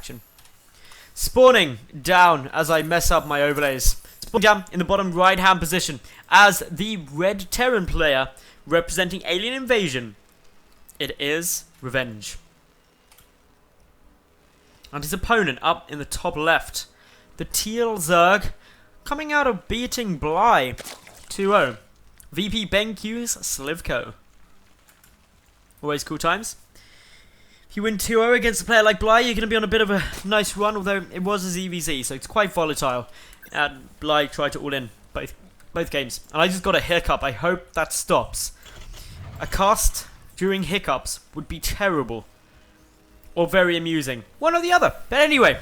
faction. Spawning down as I mess up my overlays. Spawning down in the bottom right hand position as the red Terran player representing alien invasion. It is Revenge. And his opponent up in the top left. The Teal Zerg coming out of beating Bly 2-0. VP BenQ's sLivko. Always cool times. If you win 2-0 against a player like Bly, you're going to be on a bit of a nice run, although it was a ZVZ, so it's quite volatile. And Bly tried to all in both games. And I just got a hiccup. I hope that stops. A cast during hiccups would be terrible. Or very amusing. One or the other. But anyway.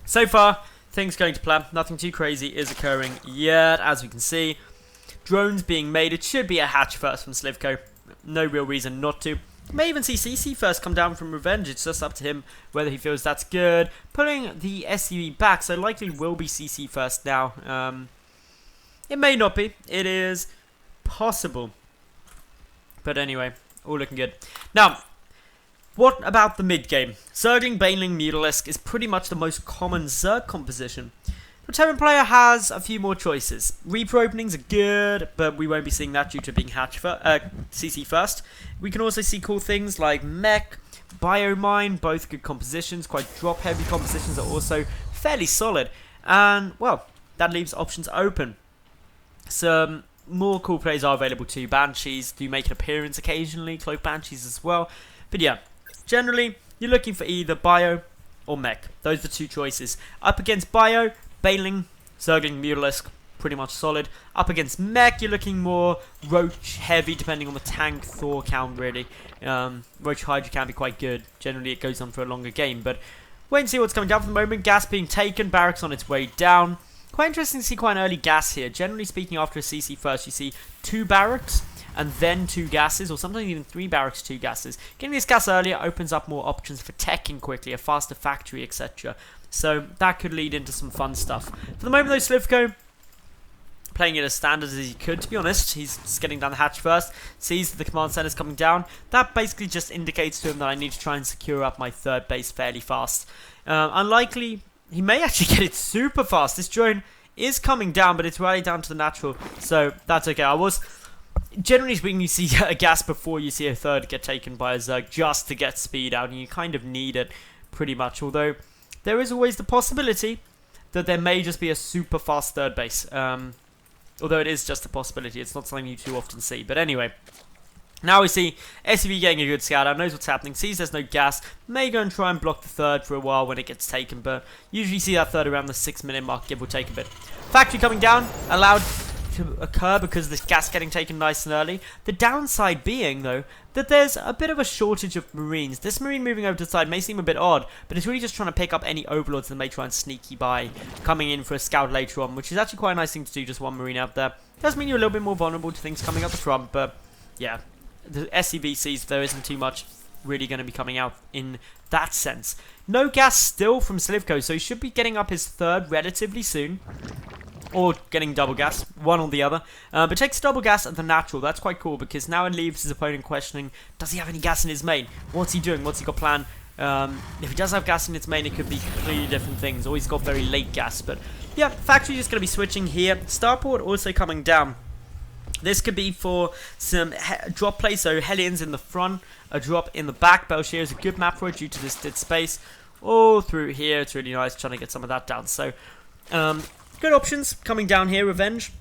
So far, things going to plan. Nothing too crazy is occurring yet, as we can see. Drones being made. It should be a hatch first from sLivko. No real reason not to. You may even see CC first come down from Revenge. It's just up to him whether he feels that's good. Pulling the SUV back, so likely will be CC first now. It may not be. It is possible. But anyway, all looking good. Now, what about the mid-game? Zergling, Baneling, Mutalisk is pretty much the most common Zerg composition. The Terran player has a few more choices. Reaper openings are good, but we won't be seeing that due to being CC first. We can also see cool things like Mech, Biomine, both good compositions. Quite drop-heavy compositions are also fairly solid. And, well, that leaves options open. Some more cool plays are available too. Banshees do make an appearance occasionally. Cloak Banshees as well. But yeah. Generally, you're looking for either Bio or Mech. Those are the two choices. Up against Bio, Baneling, Zergling, Mutalisk, pretty much solid. Up against Mech, you're looking more Roach heavy, depending on the tank Thor count, really. Roach Hydra can be quite good. Generally, it goes on for a longer game. But wait and see what's coming down for the moment. Gas being taken, Barracks on its way down. Quite interesting to see quite an early gas here. Generally speaking, after a CC first, you see 2 Barracks and then 2 gases, or sometimes even 3 barracks, 2 gases. Getting this gas earlier opens up more options for teching quickly, a faster factory, etc. So that could lead into some fun stuff. For the moment though, sLivko, playing it as standard as he could, to be honest. He's just getting down the hatch first, sees the command center's coming down. That basically just indicates to him that I need to try and secure up my third base fairly fast. Unlikely, he may actually get it super fast. This drone is coming down, but it's rallied down to the natural, so that's okay. Generally speaking, you see a gas before you see a third get taken by a Zerg just to get speed out, and you kind of need it pretty much. Although, there is always the possibility that there may just be a super fast third base. Although it is just a possibility, it's not something you too often see. But anyway, now we see SUV getting a good scout out, knows what's happening, sees there's no gas, may go and try and block the third for a while when it gets taken, but usually see that third around the 6-minute mark, give or take a bit. Factory coming down, allowed to occur because of this gas getting taken nice and early. The downside being, though, that there's a bit of a shortage of Marines. This Marine moving over to the side may seem a bit odd, but it's really just trying to pick up any Overlords that may try and sneaky by coming in for a scout later on, which is actually quite a nice thing to do, just one Marine out there. Does mean you're a little bit more vulnerable to things coming up the front, but yeah, the SCVCs, there isn't too much really going to be coming out in that sense. No gas still from sLivko, so he should be getting up his third relatively soon. Or getting double gas, one or the other. But takes double gas at the natural. That's quite cool because now it leaves his opponent questioning, does he have any gas in his main? What's he doing? What's he got planned? If he does have gas in its main, it could be completely different things. Or he's got very late gas. But yeah, factory just going to be switching here. Starport also coming down. This could be for some drop play, so Hellions in the front, a drop in the back. Belshir is a good map for it due to this dead space. All through here, it's really nice trying to get some of that down. So, good options coming down here. Revenge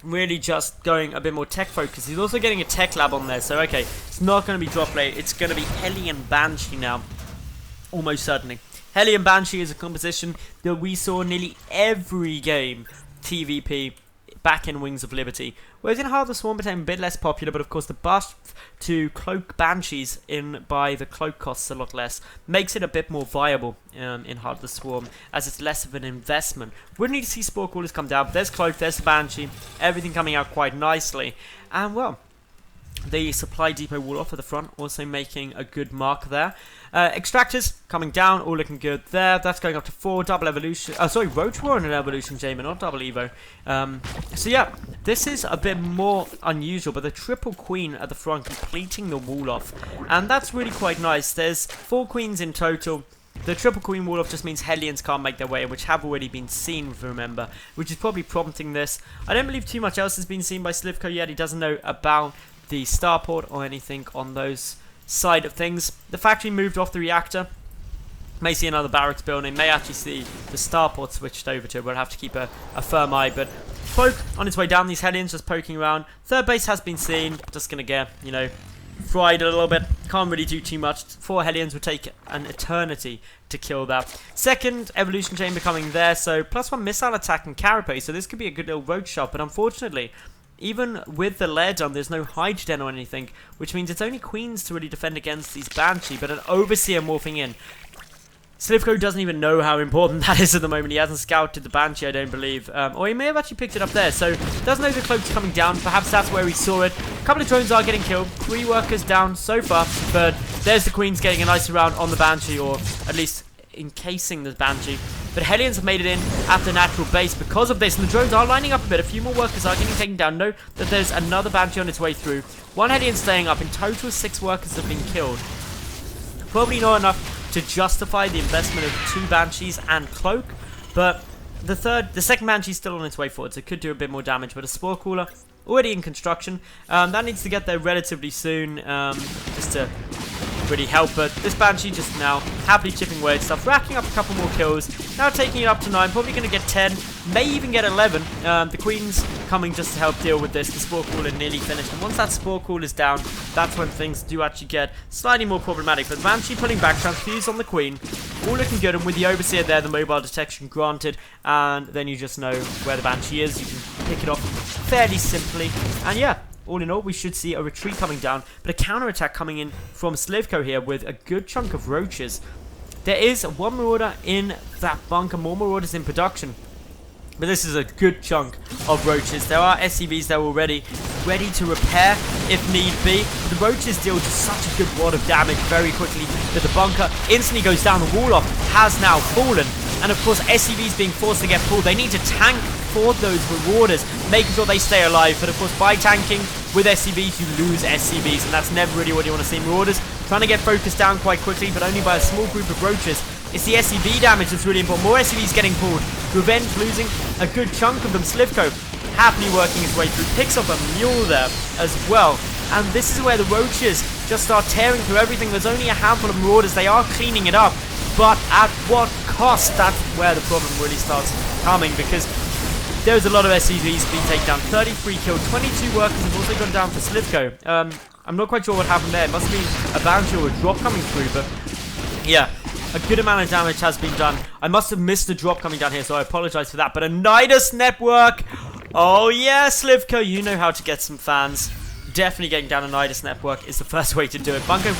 really just going a bit more tech focused. He's also getting a tech lab on there, so okay, it's not going to be drop play. It's going to be Heli and Banshee now, almost certainly. Heli and Banshee is a composition that we saw nearly every game TVP back in Wings of Liberty. Whereas in Heart of the Swarm became a bit less popular, but of course the buff to cloak Banshees in by the cloak costs a lot less, makes it a bit more viable in Heart of the Swarm, as it's less of an investment. We need to see Spore Crawlers come down, but there's Cloak, there's the Banshee, everything coming out quite nicely, and well, the supply depot wall off at the front, also making a good mark there. Extractors coming down, all looking good there. That's going up to 4, double evolution. Sorry, Roach War and an evolution chamber, not double evo. So yeah, this is a bit more unusual, but the triple queen at the front completing the wall off, and that's really quite nice. There's 4 queens in total. The triple queen wall off just means Hellions can't make their way in, which have already been seen, if you remember, which is probably prompting this. I don't believe too much else has been seen by sLivko yet. He doesn't know about the starport or anything on those side of things. The factory moved off the reactor. May see another barracks building. May actually see the starport switched over to it. We'll have to keep a firm eye. But Poke on his way down. These Hellions just poking around. Third base has been seen. Just going to get, you know, fried a little bit. Can't really do too much. 4 Hellions would take an eternity to kill that. Second evolution chamber coming there. So +1 missile attack and carapace. So this could be a good little road shot. But unfortunately, even with the lair done, there's no hydrogen or anything, which means it's only queens to really defend against these Banshee, but an overseer morphing in. sLivko doesn't even know how important that is at the moment. He hasn't scouted the Banshee, I don't believe. Or he may have actually picked it up there. So, doesn't know the cloak's coming down. Perhaps that's where he saw it. A couple of drones are getting killed. 3 workers down so far. But there's the Queens getting a nice round on the Banshee, or at least encasing the Banshee. But Hellions have made it in at the natural base because of this. And the drones are lining up a bit. A few more workers are getting taken down. Note that there's another Banshee on its way through. 1 Hellion staying up. In total, 6 workers have been killed. Probably not enough to justify the investment of 2 Banshees and Cloak, but the second Banshee's still on its way forward, so it could do a bit more damage. But a Spore Cooler already in construction, that needs to get there relatively soon, just to really help. But this Banshee just now happily chipping away at stuff, racking up a couple more kills, now taking it up to 9, probably going to get 10, may even get 11. The Queen's coming just to help deal with this. The Spore Cooler nearly finished, and once that Spore Cooler is down, that's when things do actually get slightly more problematic. But Banshee pulling back, transfuse on the Queen, all looking good, and with the Overseer there, the mobile detection granted, and then you just know where the Banshee is. You can pick it off fairly simply, and yeah, all in all, we should see a retreat coming down, but a counterattack coming in from sLivko here with a good chunk of roaches. There is 1 Marauder in that bunker, more Marauders in production, but this is a good chunk of roaches. There are SCVs there already, ready to repair if need be. The roaches deal just such a good wad of damage very quickly that the bunker instantly goes down. The wall off has now fallen, and of course SCVs being forced to get pulled. They need to tank for those Marauders, making sure they stay alive. But of course, by tanking with SCVs, you lose SCVs, and that's never really what you want to see. Marauders trying to get focused down quite quickly, but only by a small group of roaches. It's the SCV damage that's really important. More SCVs getting pulled. Revenge losing a good chunk of them. sLivko happily working his way through. Picks up a mule there as well. And this is where the roaches just start tearing through everything. There's only a handful of Marauders. They are cleaning it up. But at what cost? That's where the problem really starts coming, because there's a lot of SCVs being taken down. 33 killed. 22 workers have also gone down for sLivko. I'm not quite sure what happened there. It must have been a Banshee or a drop coming through, but yeah, a good amount of damage has been done. I must have missed the drop coming down here, so I apologize for that. But a Nidus network. Oh yeah, sLivko, you know how to get some fans. Definitely getting down a Nidus network is the first way to do it. Bunker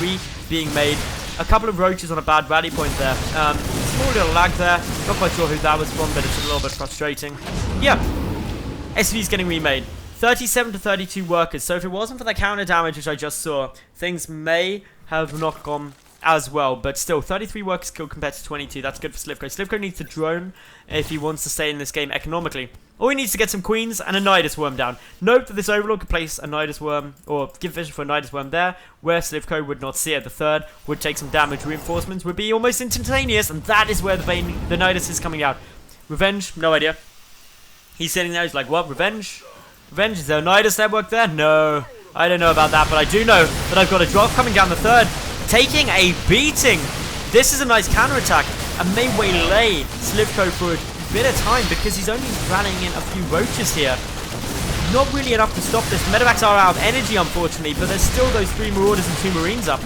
being made. A couple of roaches on a bad rally point there. Small little lag there. Not quite sure who that was from, but it's a little bit frustrating. Yeah, SV's getting remade. 37 to 32 workers. So if it wasn't for the counter damage which I just saw, things may have not gone as well. But still, 33 workers killed compared to 22. That's good for sLivko. sLivko needs to drone if he wants to stay in this game economically. Or he needs to get some queens and a Nidus worm down. Note that this Overlord could place a Nidus worm, or give vision for a Nidus worm there, where sLivko would not see it. The third would take some damage. Reinforcements would be almost instantaneous, and that is where the Nidus is coming out. Revenge? No idea. He's sitting there, he's like, what? Revenge? Revenge? Is there a Nidus network there? No. I don't know about that, but I do know that I've got a drop coming down the third. Taking a beating. This is a nice counterattack, and may waylay sLivko for a bit of time, because he's only rallying in a few roaches here. Not really enough to stop this. The medevacs are out of energy, unfortunately, but there's still those 3 Marauders and 2 Marines up,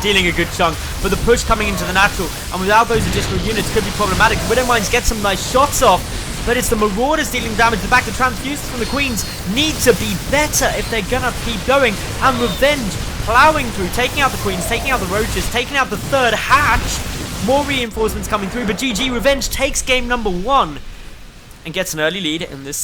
dealing a good chunk. But the push coming into the natural, and without those additional units, could be problematic. Widowmines get some nice shots off, but it's the Marauders dealing damage. The back of transfuses from the Queens need to be better if they're gonna keep going. And Revenge plowing through, taking out the Queens, taking out the roaches, taking out the third hatch. More reinforcements coming through, but GG, Revenge takes game number 1 and gets an early lead in this series.